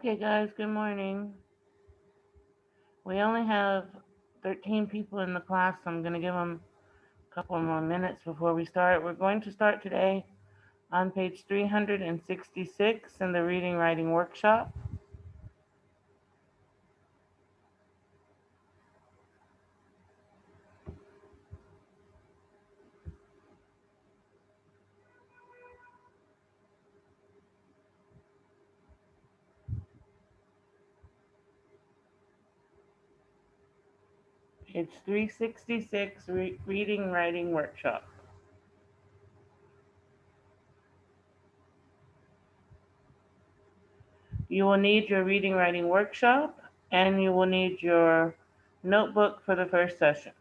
Okay, guys, good morning. We only have 13 people in the class, so I'm going to give them a couple more minutes before we start. We're going to start today on page 366 in the reading writing workshop. Page 366, reading writing workshop. You will need your reading writing workshop, and you will need your notebook for the first session.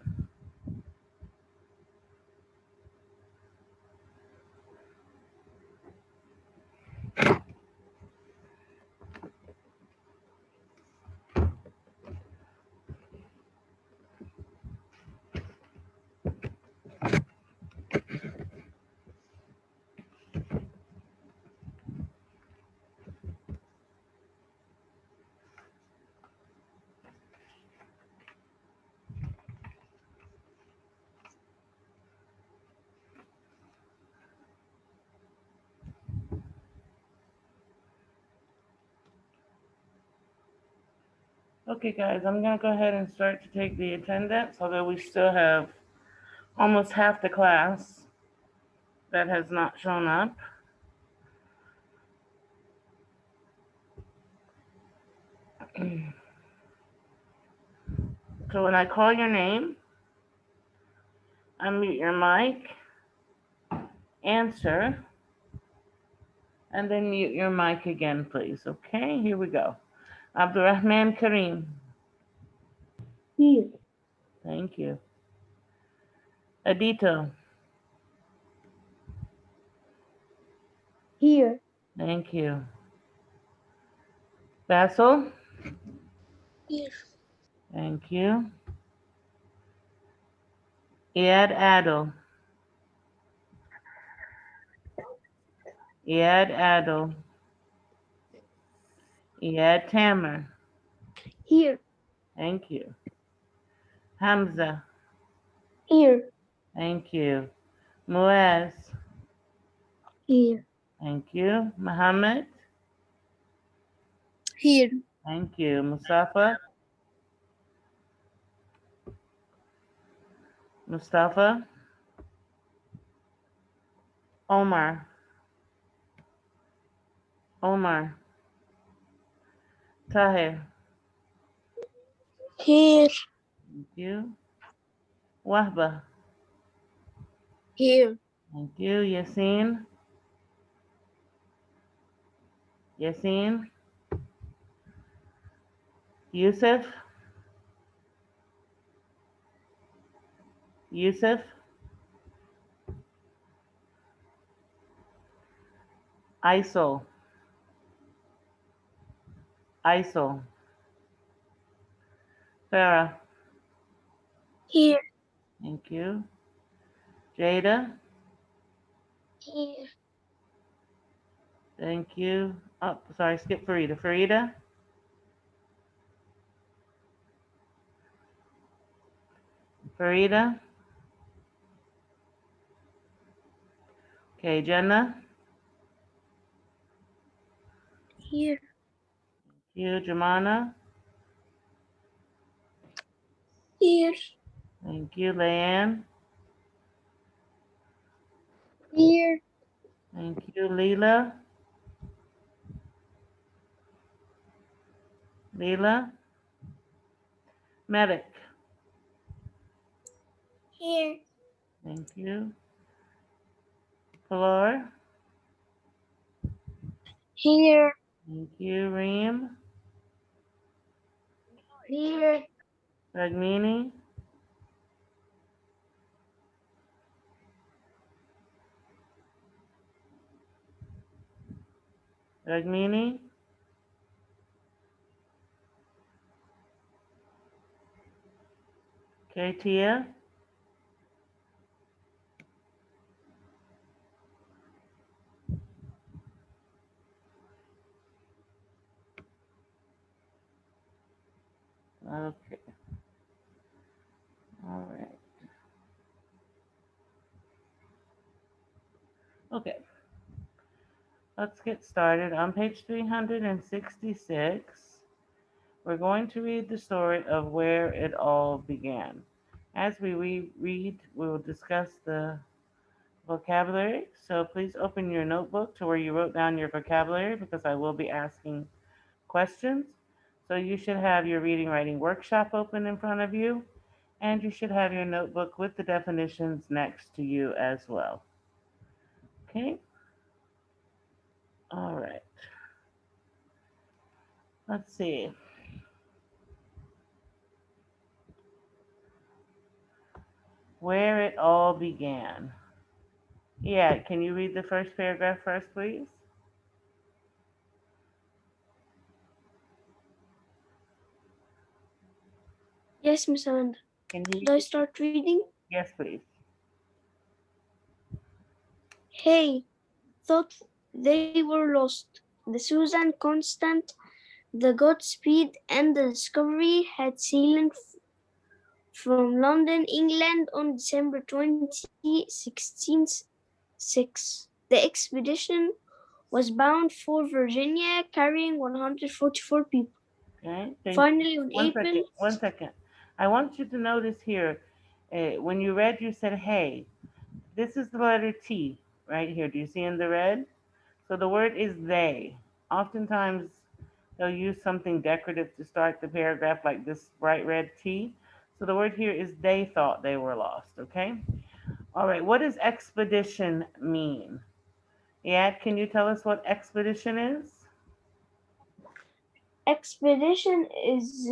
Okay, guys, I'm going to go ahead and start to take the attendance, although we still have almost half the class that has not shown up. So when I call your name, unmute your mic, answer, and then mute your mic again, please. Okay, here we go. Abdurrahman Kareem. Here. Thank you. Adito. Here. Thank you. Basil. Here. Thank you. Iyad Adil. Iyad Adil. Iyad Tamer. Here. Thank you. Hamza. Here. Thank you. Muaz. Here. Thank you. Muhammad. Here. Thank you. Mustafa. Mustafa. Omar. Omar. Tahir. Here. Thank you. Wahba. Here. Thank you. Yasin. Yasin. Yusuf. Yusuf. Isol. Isol. Farah. Here. Thank you. Jada. Here. Thank you. Oh, sorry, skip Farida. Farida. Farida. Okay, Jenna. Here. Thank you. Jamana. Here. Thank you. Leanne. Here. Thank you. Leela. Leela. Medic. Here. Thank you. Pilar. Here. Thank you. Reem. Here. Ragmini. Ragmini. Okay, Tia. Okay, let's get started. On page 366, we're going to read the story of where it all began. As we read, we will discuss the vocabulary. So please open your notebook to where you wrote down your vocabulary because I will be asking questions. So you should have your reading writing workshop open in front of you, and you should have your notebook with the definitions next to you as well. Okay? All right. Let's see. Where it all began. Yeah, can you read the first paragraph first, please? Yes, Miss Amanda. Can you Should I read? start reading? Yes, please. Hey, thought they were lost. The Susan Constant, the Godspeed, and the Discovery had sailed from London, England on December 2016. The expedition was bound for Virginia, carrying 144 people. Okay, thank you. Finally, on One second, April, one second. I want you to notice here, when you read, you said, hey, this is the letter T right here. Do you see in the red? So the word is they. Oftentimes, they'll use something decorative to start the paragraph, like this bright red T. So the word here is they thought they were lost, okay? All right, what does expedition mean? Yeah, can you tell us what expedition is? expedition is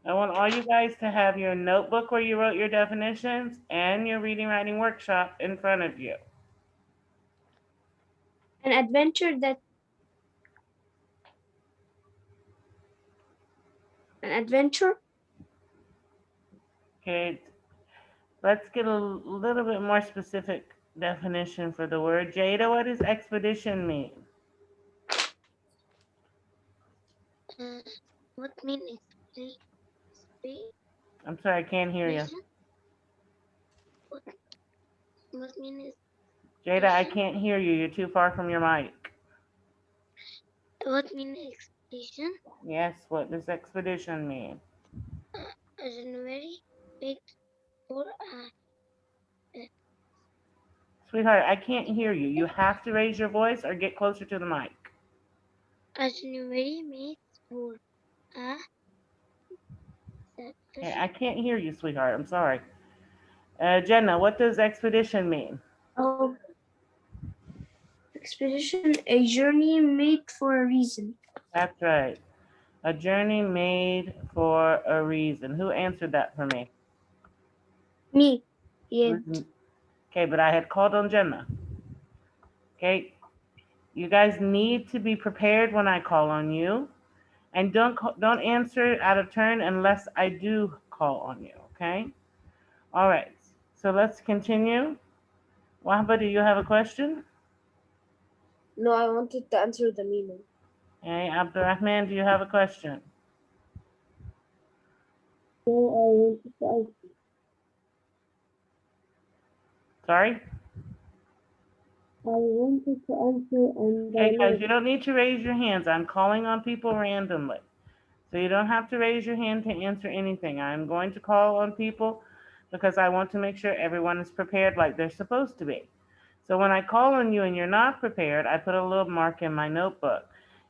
I want all you guys to have your notebook where you wrote your definitions and your reading writing workshop in front of you. an adventure that an adventure. Okay, let's get a little bit more specific definition for the word. Jada, what does expedition mean? Uh, what mean I'm sorry, I can't hear you. expedition? What, what mean Jada, I expedition? can't hear you. You're too far from your mic. What mean expedition? Yes, what does expedition mean? January paid for Sweetheart, I can't hear you. You have to raise your voice or get closer to the mic. January made for a Okay, I can't hear you, sweetheart. I'm sorry. Jenna, what does expedition mean? oh, expedition, a journey made for a reason. That's right. A journey made for a reason. Who answered that for me? Me, yeah. Okay, but I had called on Jenna. Okay, you guys need to be prepared when I call on you, and don't answer out of turn unless I do call on you. Okay. All right. So let's continue. Wahba, do you have a question? No, I wanted to answer the meaning. Okay, Abdurrahman, do you have a question? No, I wanted to answer. Sorry? I wanted to answer and I Okay, guys, know. you don't need to raise your hands. I'm calling on people randomly. So you don't have to raise your hand to answer anything. I'm going to call on people because I want to make sure everyone is prepared like they're supposed to be. So when I call on you and you're not prepared, I put a little mark in my notebook.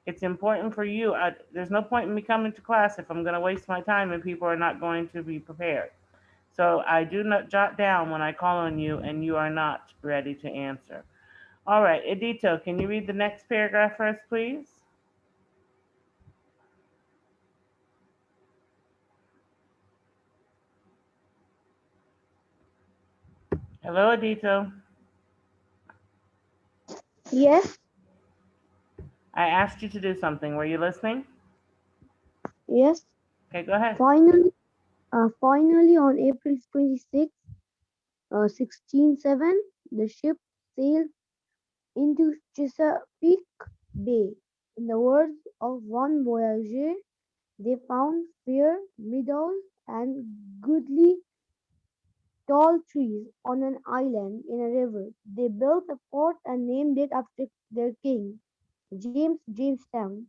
It's important for you. There's no point in me coming to class if I'm going to waste my time and people are not going to be prepared. So I do not jot down when I call on you and you are not ready to answer. All right, Edito, can you read the next paragraph for us, please? Hello, Edito. Yes, I asked you to do something. Were you listening? yes. Okay, go ahead. Finally, on April 26, 1607, the ship sailed into Chesapeake Bay. In the words of one voyager, They found fair meadows and goodly tall trees on an island in a river. They built a fort and named it after their king. Jamestown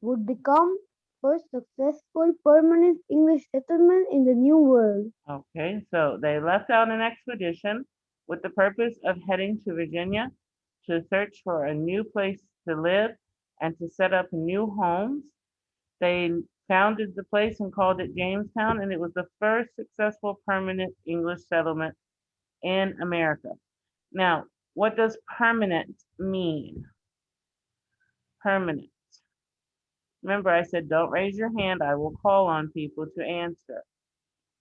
would become first successful permanent English settlement in the New World. Okay, so they left out an expedition with the purpose of heading to Virginia to search for a new place to live and to set up new homes. They founded the place and called it Jamestown, and it was the first successful permanent English settlement in America. Now, what does permanent mean? Permanent. Remember, I said don't raise your hand. I will call on people to answer.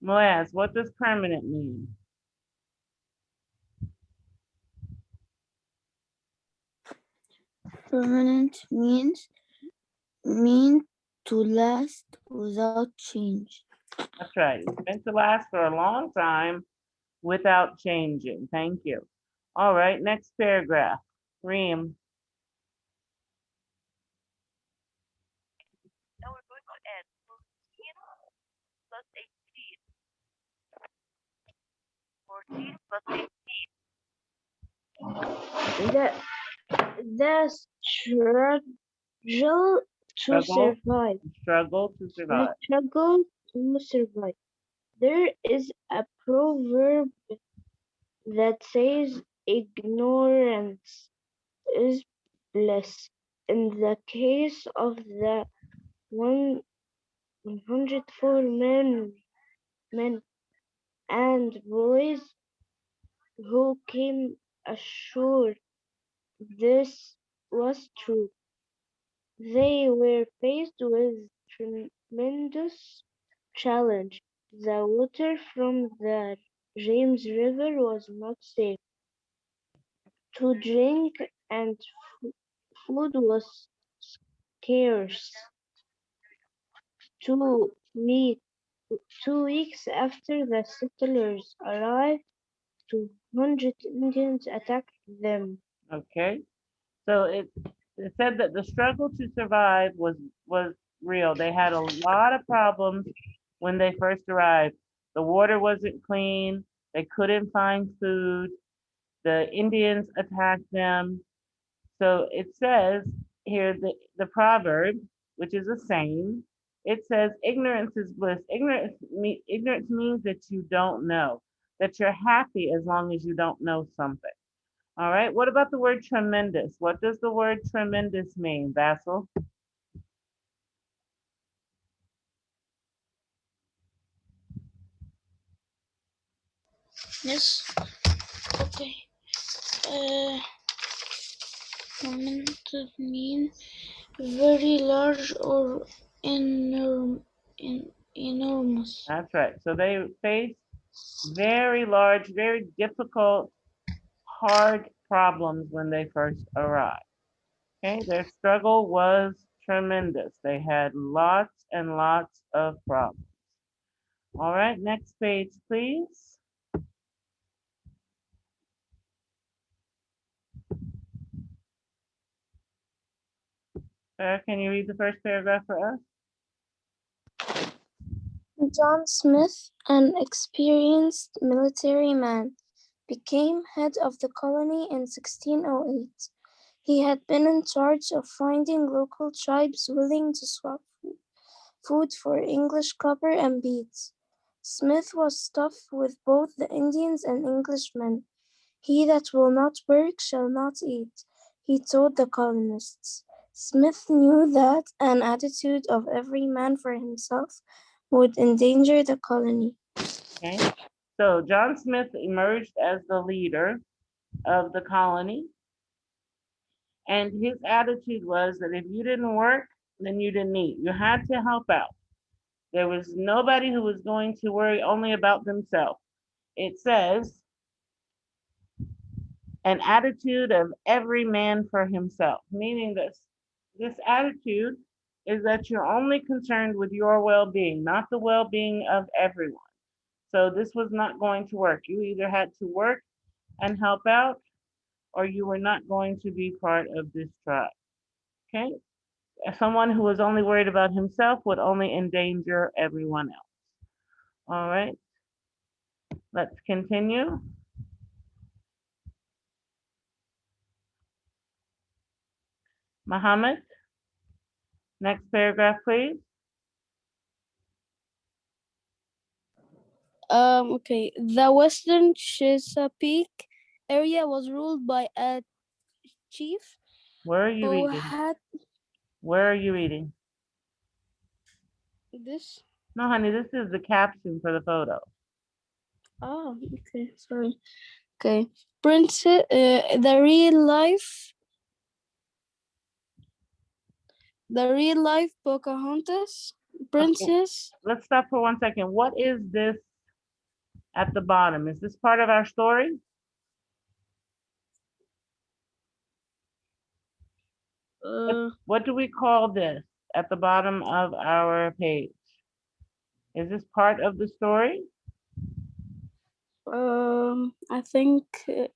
Moaz, what does permanent mean? Permanent mean to last without change. That's right. It's meant to last for a long time without changing. Thank you. All right, next paragraph. Reem. The, the struggle to Struggle. survive. Struggle to The survive. struggle to survive. There is a proverb that says ignorance is bliss. In the case of the 104 men and boys who came ashore, this was true. They were faced with tremendous challenge. The water from the James River was not safe to drink and food was scarce. Two, week, 2 weeks after the settlers arrived, 200 Indians attacked them. Okay. So it said that the struggle to survive was real. They had a lot of problems when they first arrived. The water wasn't clean. They couldn't find food. The Indians attacked them. So it says here the proverb, which is a saying, it says ignorance is bliss. Ignorance means that you don't know, that you're happy as long as you don't know something. All right. What about the word tremendous? What does the word tremendous mean, Basil? Yes. Okay. Uh, Momentum mean very large or enormous. That's right. So they faced very large, very difficult, hard problems when they first arrived. Okay. Their struggle was tremendous. They had lots and lots of problems. All right. Next page, please. Sarah, can you read the first paragraph for us? John Smith, an experienced military man, became head of the colony in 1608. He had been in charge of finding local tribes willing to swap food for English copper and beads. Smith was tough with both the Indians and Englishmen. He that will not work shall not eat, he told the colonists. Smith knew that an attitude of every man for himself would endanger the colony. Okay. So John Smith emerged as the leader of the colony. And his attitude was that if you didn't work, then you didn't eat. You had to help out. There was nobody who was going to worry only about themselves. It says, an attitude of every man for himself, meaning this attitude is that you're only concerned with your well-being, not the well-being of everyone. So this was not going to work. You either had to work and help out, or you were not going to be part of this tribe. Okay? someone who was only worried about himself would only endanger everyone else. All right, let's continue. Muhammad, next paragraph, please. Okay. The Western Chesapeake area was ruled by a chief Where are you who reading? had Where are you reading? this. No, honey, this is the caption for the photo. Oh, okay. Sorry. Okay. Princess, the real life Pocahontas, Okay, princess. let's stop for 1 second. What is this at the bottom? Is this part of our story? What do we call this at the bottom of our page? Is this part of the story? I think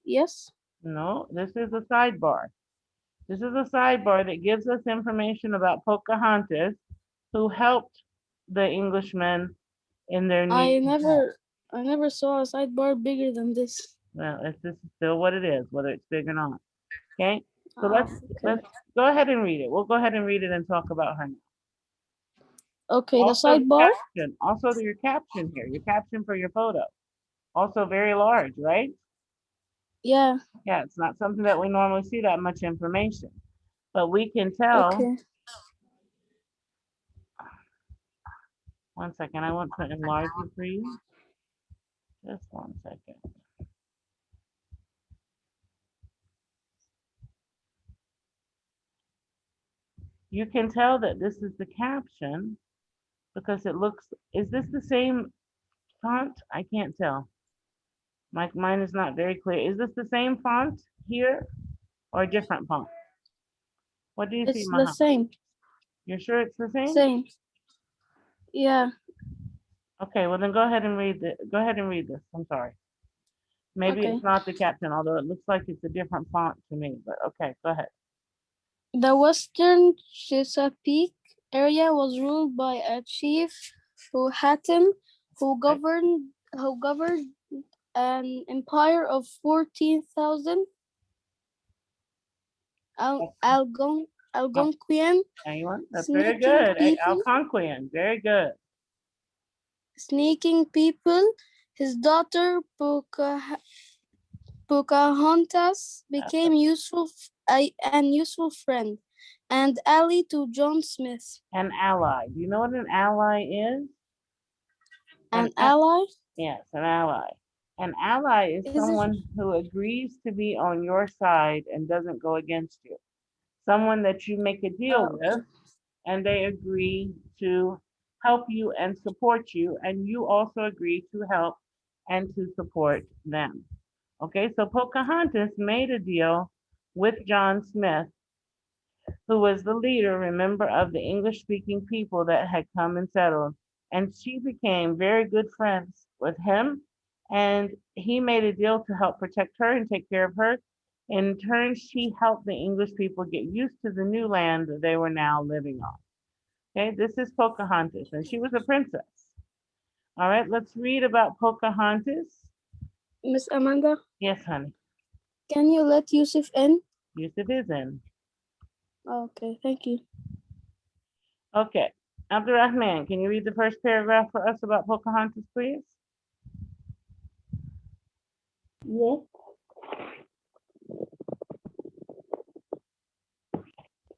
yes. No, this is a sidebar. This is a sidebar that gives us information about Pocahontas, who helped the Englishmen in their I need. never saw a sidebar bigger than this. Well, this is still what it is, whether it's big or not. Okay, so Oh, okay. let's go ahead and read it. We'll go ahead and read it and talk about her now. Okay, the Also, the sidebar. caption. Also, your caption here. Your caption for your photo. Also very large, right? Yeah. Yeah, it's not something that we normally see that much information, but we can tell. Okay. 1 second, I want to enlarge it for you. Just 1 second. You can tell that this is the caption because it looks, is this the same font? I can't tell. Mine is not very clear. Is this the same font here or a different font? What do you see, It's the Muhammad? same. You're sure it's the same? Same. Yeah. Okay, well then go ahead and read it. Go ahead and read this. I'm sorry. Maybe Okay. it's not the caption, although it looks like it's a different font to me, but okay, go ahead. The Western Chesapeake area was ruled by a chief who Hattem, who governed an empire of 14,000 Oh, Algonquian anyone? That's very sneaking good. people, Algonquian, very good. sneaking people. His daughter Pocahontas became an useful friend and ally to John Smith. An ally. Do you know what an ally is? An ally? Yes, an ally. An ally is Is it? someone who agrees to be on your side and doesn't go against you. Someone that you make a deal with Okay. and they agree to help you and support you, and you also agree to help and to support them. Okay, so Pocahontas made a deal with John Smith, who was the leader, remember, of the English speaking people that had come and settled. And she became very good friends with him. And he made a deal to help protect her and take care of her. In turn, she helped the English people get used to the new land that they were now living on. Okay, this is Pocahontas, and she was a princess. All right, let's read about Pocahontas. Miss Amanda, Yes, honey. can you let Yusuf in? Yusuf is in. Okay, thank you. Okay. Abdurrahman, can you read the first paragraph for us about Pocahontas, please? Yes,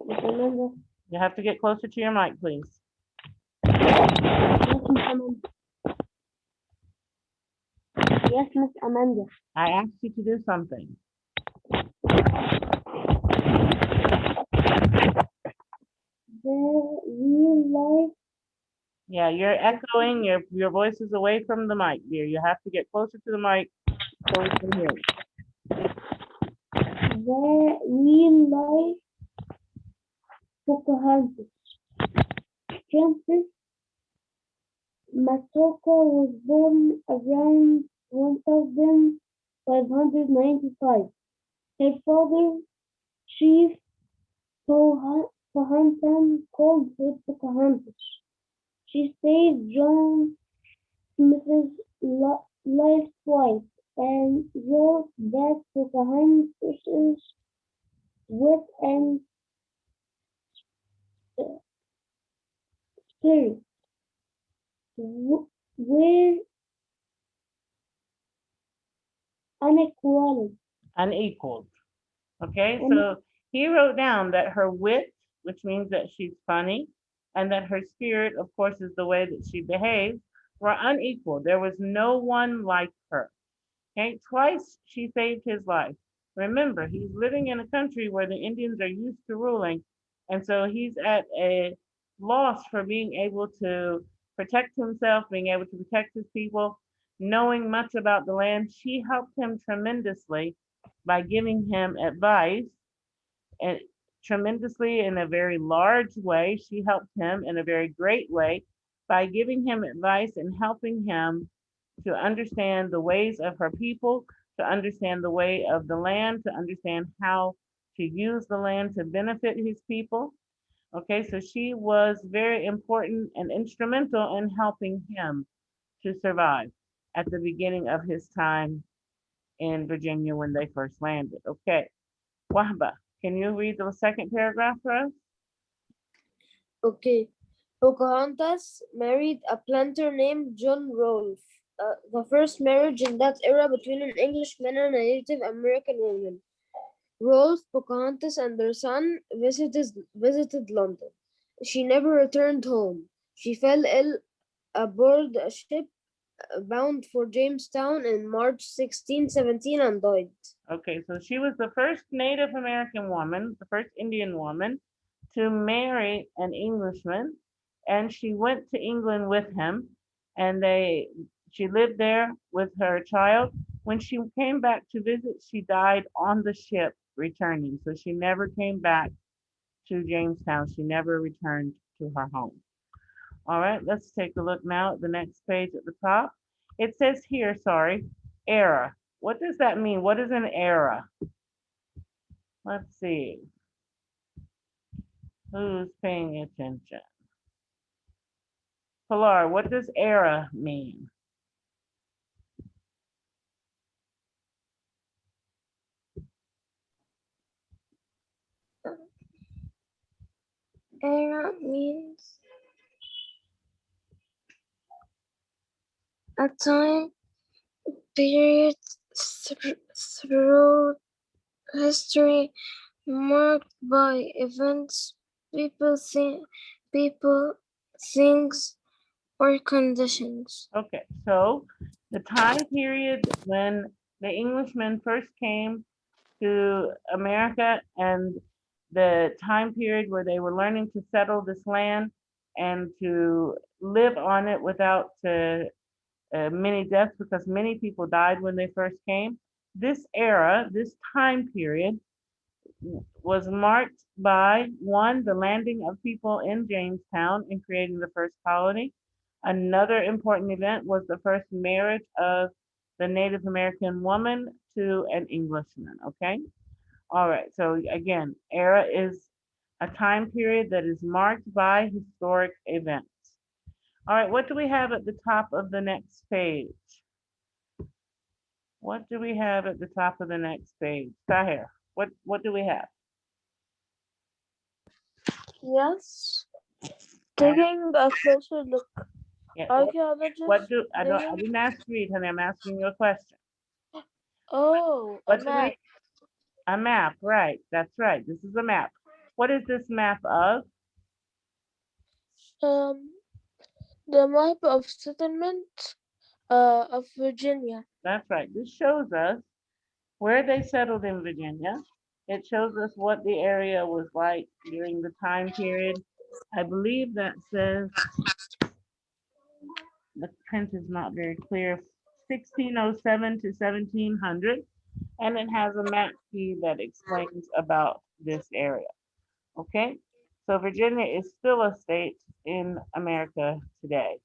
Miss Amanda. You have to get closer to your mic, please. Yes, Miss Amanda. Yes, Miss Amanda. I asked you to do something. The real life, Yeah, you're echoing. Your voice is away from the mic, dear. You have to get closer to the mic so we can hear you. the real life Pocahontas. Princess Matoka was born around 1595. Her father, Chief Pocahontas called her Pocahontas. She saved John Smith's life twice and wrote that Pocahontas' wit and spirit were unequaled. Unequaled. Okay, And so he wrote down that her wit, which means that she's funny, and that her spirit, of course, is the way that she behaves, were unequal. There was no one like her. Okay, twice she saved his life. Remember, he's living in a country where the Indians are used to ruling, and so he's at a loss for being able to protect himself, being able to protect his people, knowing much about the land. She helped him tremendously by giving him advice and tremendously in a very large way. She helped him in a very great way by giving him advice and helping him to understand the ways of her people, to understand the way of the land, to understand how to use the land to benefit his people. Okay, so she was very important and instrumental in helping him to survive at the beginning of his time in Virginia when they first landed. Okay, Wahba, can you read the second paragraph for us? Okay. Pocahontas married a planter named John Rolfe, the first marriage in that era between an Englishman and a Native American woman. Rolfe, Pocahontas, and their son visited London. She never returned home. She fell ill aboard a ship bound for Jamestown in March 1617 and died. Okay, so she was the first Native American woman, the first Indian woman to marry an Englishman, and she went to England with him, and she lived there with her child. When she came back to visit, she died on the ship returning, so she never came back to Jamestown. She never returned to her home. All right, let's take a look now at the next page at the top. It says here, sorry, era. What does that mean? What is an era? Let's see. Who's paying attention? Pilar, what does era mean? Era means a time period through history marked by events, people, things, or conditions. Okay, so the time period when the Englishmen first came to America and the time period where they were learning to settle this land and to live on it without many deaths because many people died when they first came. This era, this time period, was marked by one, the landing of people in Jamestown and creating the first colony. Another important event was the first marriage of the Native American woman to an Englishman. Okay. All right. So again, era is a time period that is marked by historic events. All right. What do we have at the top of the next page? What do we have at the top of the next page? Tahir, what do we have? Yes. And Taking a closer look, yeah, what archaeologists do I digging. didn't ask you, read, honey. I'm asking you a question. Oh, a What do we map. a map, right? That's right. This is a map. What is this map of? Um, the map of settlement of Virginia. That's right. This shows us where they settled in Virginia. It shows us what the area was like during the time period. I believe that says the print is not very clear. 1607 to 1700, and it has a map key that explains about this area. Okay, so Virginia is still a state in America today.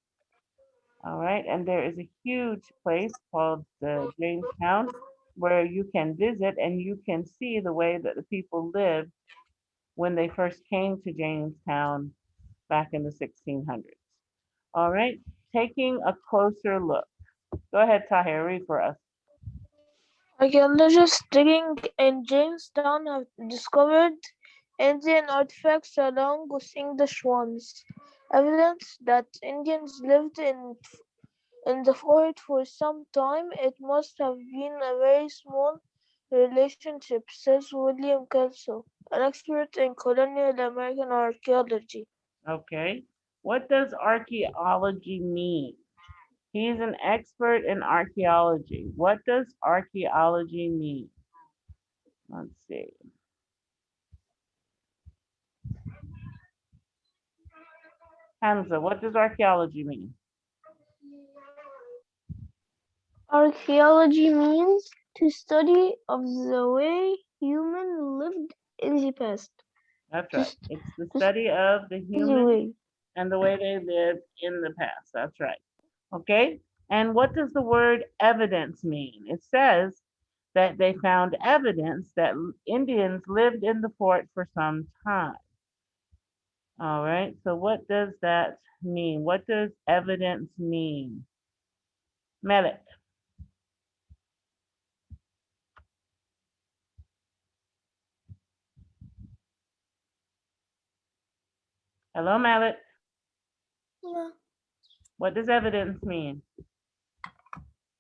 All right, and there is a huge place called the Jamestown where you can visit and you can see the way that the people lived when they first came to Jamestown back in the 1600s. All right, taking a closer look. Go ahead, Tahir, read for us. Archaeologists digging in Jamestown have discovered Indian artifacts along with English ones, evidence that Indians lived in the fort for some time. It must have been a very small relationship, says William Kelso, an expert in colonial American archaeology. Okay, what does archaeology mean? He's an expert in archaeology. What does archaeology mean? Let's see. Hamza, what does archaeology mean? Archaeology means to study of the way humans lived in the past. That's To right. It's the study of the study the human way. and the way they lived in the past. That's right. Okay. And what does the word evidence mean? It says that they found evidence that Indians lived in the fort for some time. All right. So what does that mean? What does evidence mean? Malik. Hello, Malik. Yeah. What does evidence mean?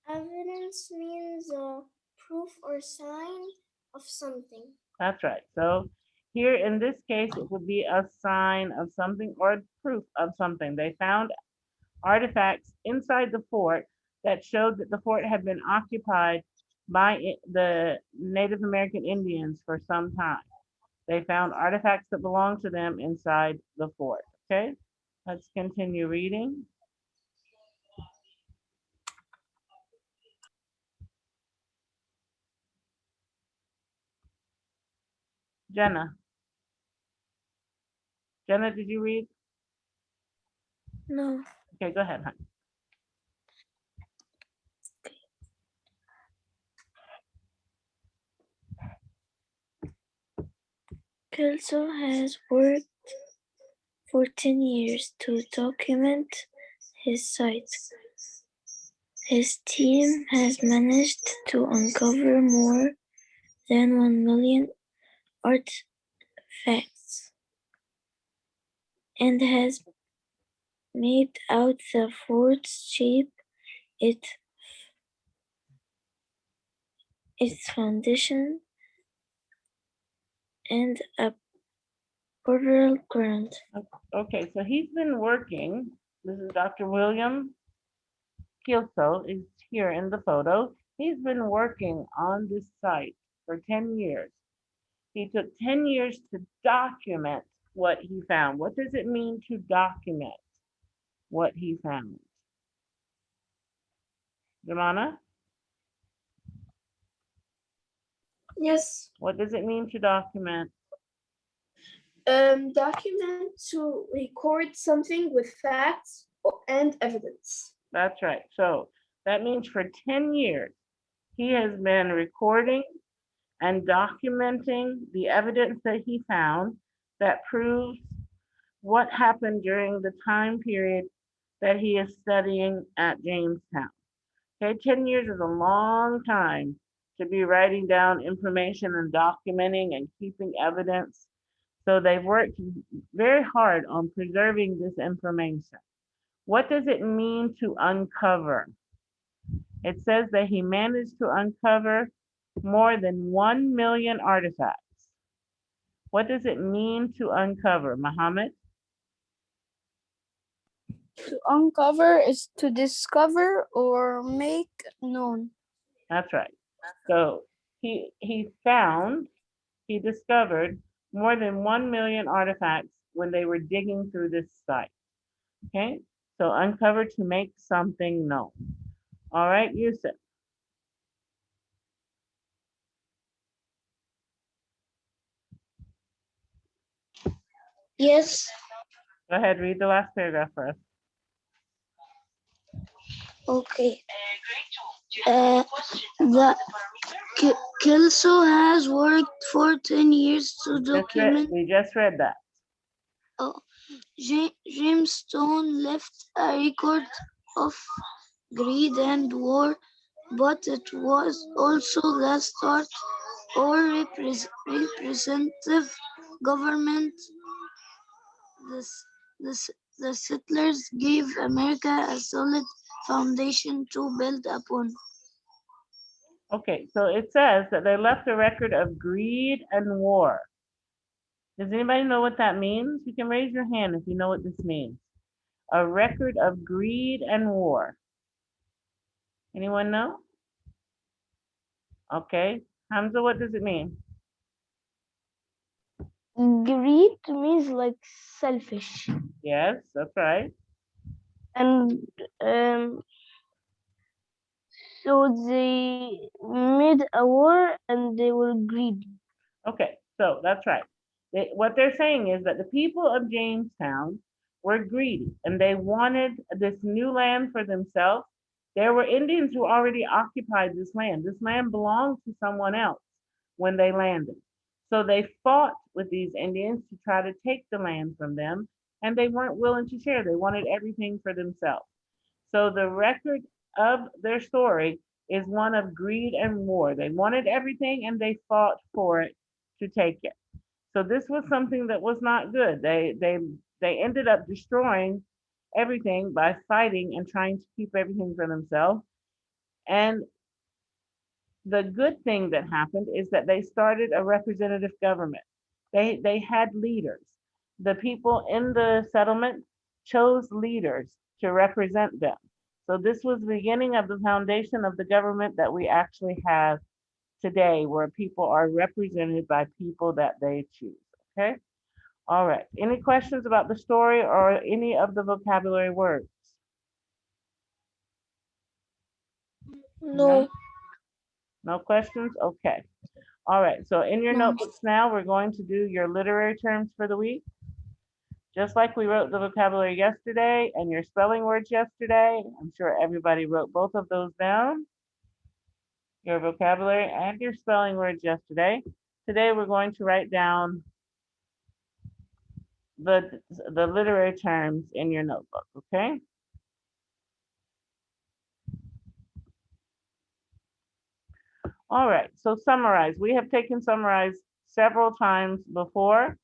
Evidence means a proof or sign of something. That's right. So here in this case, it would be a sign of something or proof of something. They found artifacts inside the fort that showed that the fort had been occupied by the Native American Indians for some time. They found artifacts that belonged to them inside the fort. Okay, let's continue reading. Jenna. Jenna, did you read? No. Okay, go ahead, honey. Kelso has worked for 10 years to document his sites. His team has managed to uncover more than 1 million artifacts and has mapped out the fort's shape, its foundation, and a burial ground. Okay, so he's been working. This is Dr. William Kielso is here in the photo. He's been working on this site for 10 years. He took 10 years to document what he found. What does it mean to document what he found? Jamana, Yes. what does it mean to document? Document to record something with facts and evidence. That's right. So that means for 10 years, he has been recording and documenting the evidence that he found that proves what happened during the time period that he is studying at Jamestown. Okay, 10 years is a long time to be writing down information and documenting and keeping evidence. So they've worked very hard on preserving this information. What does it mean to uncover? It says that he managed to uncover more than 1 million artifacts. What does it mean to uncover, Muhammad? To uncover is to discover or make known. That's right. So he discovered more than 1 million artifacts when they were digging through this site. Okay, so uncover to make something known. All right, Yusuf. Yes. Go ahead, read the last paragraph for us. Okay. The Kelso has worked for 10 years to document. We just read that. Oh, Jamestown left a record of greed and war, but it was also the start or representative government. The, the settlers gave America a solid foundation to build upon. Okay, so it says that they left a record of greed and war. Does anybody know what that means? You can raise your hand if you know what this means. A record of greed and war. Anyone know? Okay. Hamza, what does it mean? Greed means like selfish. Yes, that's right. And so they made a war and they were greedy. Okay, so that's right. What they're saying is that the people of Jamestown were greedy and they wanted this new land for themselves. There were Indians who already occupied this land. This land belonged to someone else when they landed. So they fought with these Indians to try to take the land from them, and they weren't willing to share. They wanted everything for themselves. So the record of their story is one of greed and war. They wanted everything and they fought for it to take it. So this was something that was not good. They ended up destroying everything by fighting and trying to keep everything for themselves. And the good thing that happened is that they started a representative government. They had leaders. The people in the settlement chose leaders to represent them. So this was the beginning of the foundation of the government that we actually have today, where people are represented by people that they choose. Okay? All right. Any questions about the story or any of the vocabulary words? No. No questions? Okay. All right. So in your notebooks now, we're going to do your literary terms for the week. Just like we wrote the vocabulary yesterday and your spelling words yesterday, I'm sure everybody wrote both of those down. Your vocabulary and your spelling words yesterday. Today we're going to write down the literary terms in your notebook, okay? All right, so summarize. We have taken summarize several times before.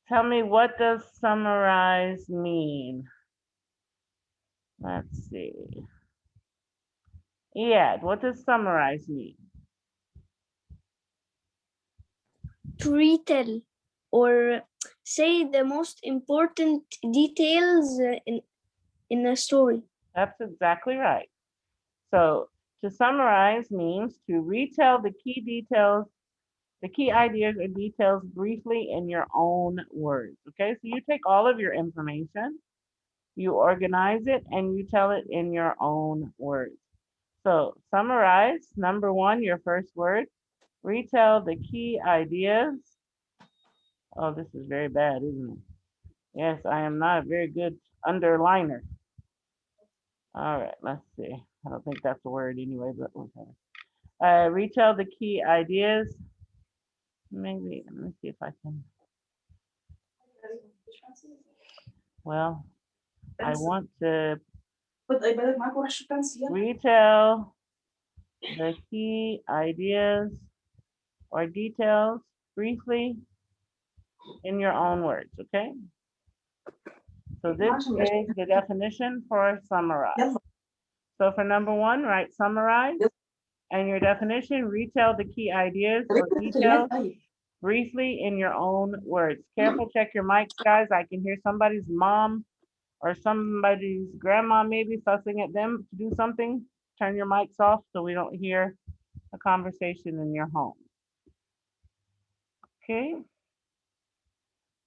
Tell me, what does summarize mean? Let's see. Yeah, what does summarize mean? To retell or say the most important details in a story. That's exactly right. So to summarize means to retell the key details, the key ideas or details briefly in your own words. Okay, so you take all of your information, you organize it, and you tell it in your own words. So summarize, number one, your first word. Retell the key ideas. Oh, this is very bad, isn't it? Yes, I am not a very good underliner. All right, let's see. I don't think that's a word anyway, but whatever. Retell the key ideas. Maybe, let me see if I can. Well, I want to retell the key ideas or details briefly in your own words, okay? So this is the definition for summarize. So for number one, write summarize, and your definition, retell the key ideas or details briefly in your own words. Careful, check your mics, guys. I can hear somebody's mom or somebody's grandma maybe fussing at them to do something. Turn your mics off so we don't hear a conversation in your home. Okay.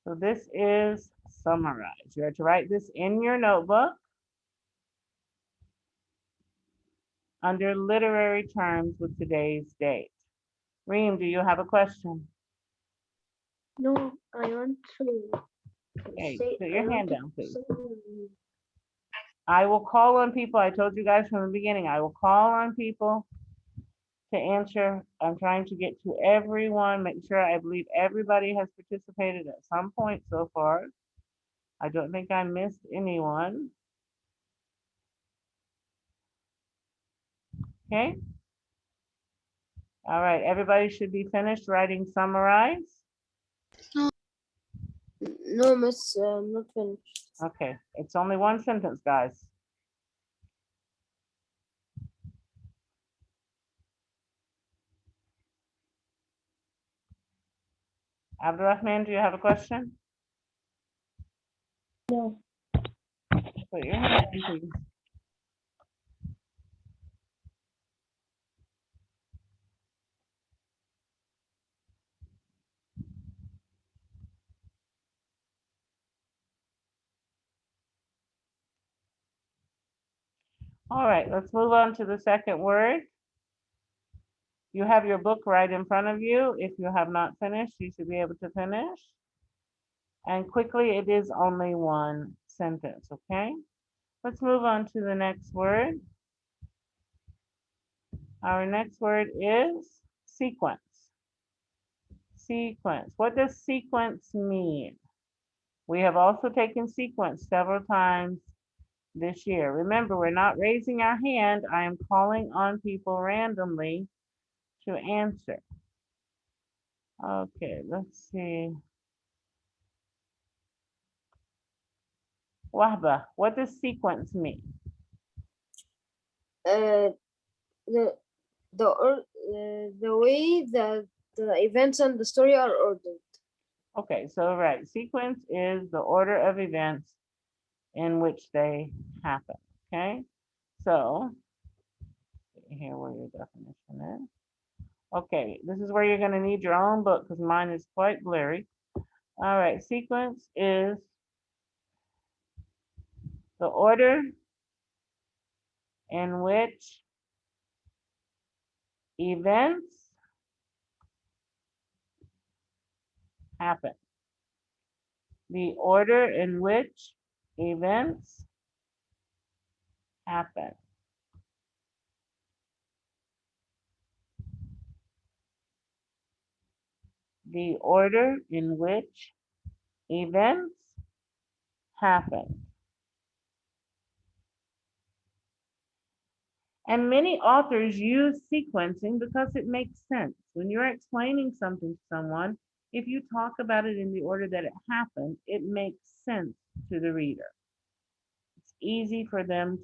So this is summarize. You are to write this in your notebook under literary terms with today's date. Reem, do you have a question? No, I want to Hey, say. put I your want hand to down, please. say. I will call on people. I told you guys from the beginning, I will call on people to answer. I'm trying to get to everyone, make sure I believe everybody has participated at some point so far. I don't think I missed anyone. Okay. All right, everybody should be finished writing summarize. No, miss, not finished. Okay, it's only one sentence, guys. Abdurrahman, do you have a question? No. Put your hand down, please. All right, let's move on to the second word. You have your book right in front of you. If you have not finished, you should be able to finish. And quickly, it is only one sentence, okay? Let's move on to the next word. Our next word is sequence. Sequence. What does sequence mean? We have also taken sequence several times this year. Remember, we're not raising our hand. I am calling on people randomly to answer. Okay, let's see. Wahba, what does sequence mean? Uh, the the way that the events and the story are ordered. Okay, so right, sequence is the order of events in which they happen, okay? So, here where your definition is. Okay, this is where you're gonna need your own book because mine is quite blurry. All right, sequence is the order in which events happen. The order in which events happen. The order in which events happen. And many authors use sequencing because it makes sense. When you're explaining something to someone, if you talk about it in the order that it happened, it makes sense to the reader. It's easy for them to